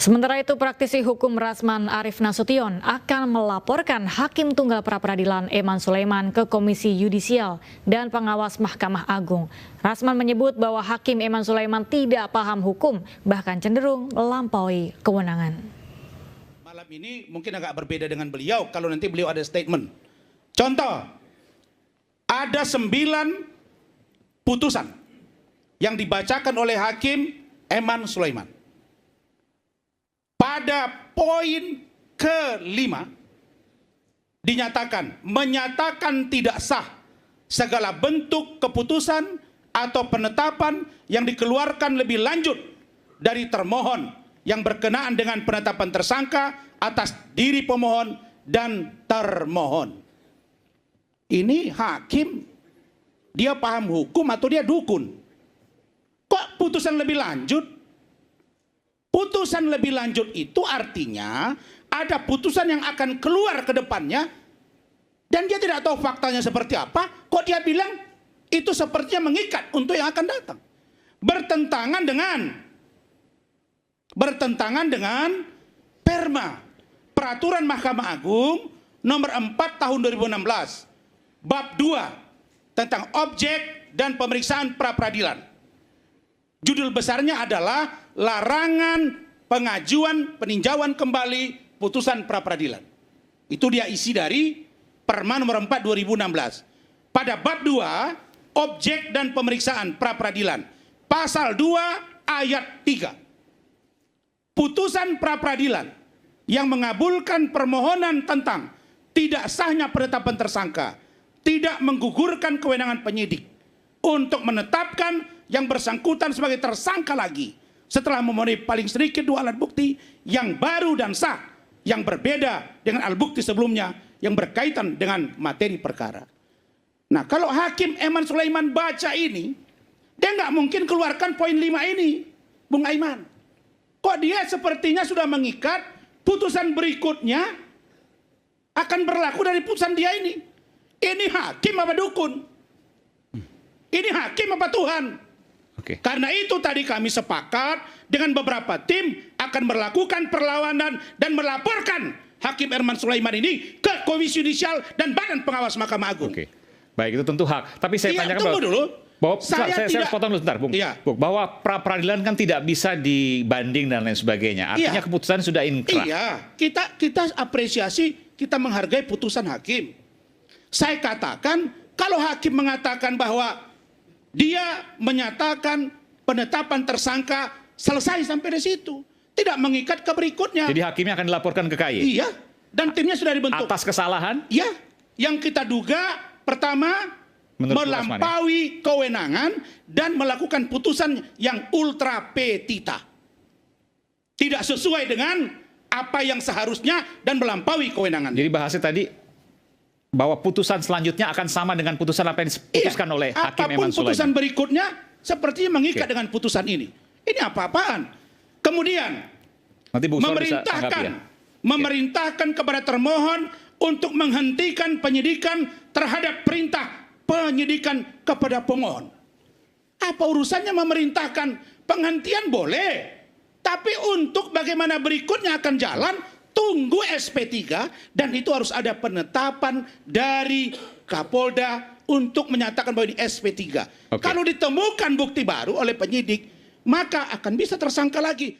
Sementara itu, praktisi hukum Rasman Arief Nasution akan melaporkan Hakim Tunggal Pra-Peradilan Eman Sulaiman ke Komisi Yudisial dan Pengawas Mahkamah Agung. Rasman menyebut bahwa Hakim Eman Sulaiman tidak paham hukum, bahkan cenderung melampaui kewenangan. Malam ini mungkin agak berbeda dengan beliau kalau nanti beliau ada statement. Contoh, ada 9 putusan yang dibacakan oleh Hakim Eman Sulaiman. Pada poin ke-5 menyatakan tidak sah segala bentuk keputusan atau penetapan yang dikeluarkan lebih lanjut dari termohon yang berkenaan dengan penetapan tersangka atas diri pemohon dan termohon. Ini hakim, dia paham hukum atau dia dukun? Kok putusan lebih lanjut? Putusan lebih lanjut itu artinya ada putusan yang akan keluar ke depannya dan dia tidak tahu faktanya seperti apa, kok dia bilang itu sepertinya mengikat untuk yang akan datang. Bertentangan dengan Perma, Peraturan Mahkamah Agung nomor 4 tahun 2016, bab 2 tentang objek dan pemeriksaan pra-peradilan. Judul besarnya adalah larangan pengajuan peninjauan kembali putusan pra-peradilan. Itu dia isi dari Perma nomor 4 2016. Pada bab 2, objek dan pemeriksaan pra-peradilan, pasal 2 ayat 3. Putusan pra-peradilan yang mengabulkan permohonan tentang tidak sahnya penetapan tersangka tidak menggugurkan kewenangan penyidik untuk menetapkan yang bersangkutan sebagai tersangka lagi setelah memenuhi paling sedikit 2 alat bukti yang baru dan sah yang berbeda dengan alat bukti sebelumnya yang berkaitan dengan materi perkara. Nah, kalau Hakim Eman Sulaiman baca ini, dia nggak mungkin keluarkan poin 5 ini, Bung Aiman. Kok dia sepertinya sudah mengikat putusan berikutnya akan berlaku dari putusan dia ini. Ini hakim apa dukun? Ini hakim apa Tuhan? Oke. Karena itu tadi kami sepakat dengan beberapa tim akan melakukan perlawanan dan melaporkan Hakim Eman Sulaiman ini ke Komisi Yudisial dan Badan Pengawas Mahkamah Agung. Oke. Baik, itu tentu hak. Tapi saya tanyakan tunggu dulu. Saya potong dulu sebentar, Bung. Iya. Bung, bahwa pra-peradilan kan tidak bisa dibanding dan lain sebagainya. Artinya keputusan sudah inkrah. Iya, kita apresiasi, kita menghargai putusan hakim. Saya katakan kalau hakim mengatakan bahwa dia menyatakan penetapan tersangka selesai sampai di situ, tidak mengikat ke berikutnya. Jadi hakimnya akan dilaporkan ke KY? Iya, dan timnya sudah dibentuk. Atas kesalahan? Iya, yang kita duga pertama melampaui kewenangan dan melakukan putusan yang ultra petita. Tidak sesuai dengan apa yang seharusnya dan melampaui kewenangan. Jadi bahasnya tadi bahwa putusan selanjutnya akan sama dengan putusan apa yang diputuskan oleh Hakim Eman Sulaiman. Apapun putusan berikutnya sepertinya mengikat dengan putusan ini. Ini apa-apaan? Kemudian nanti Bu Sor bisa tanggapi ya. Memerintahkan kepada termohon untuk menghentikan penyidikan terhadap perintah penyidikan kepada pemohon. Apa urusannya memerintahkan? Penghentian boleh, tapi untuk bagaimana berikutnya akan jalan, tunggu SP3 dan itu harus ada penetapan dari Kapolda untuk menyatakan bahwa ini SP3. Kalau ditemukan bukti baru oleh penyidik, maka akan bisa tersangka lagi.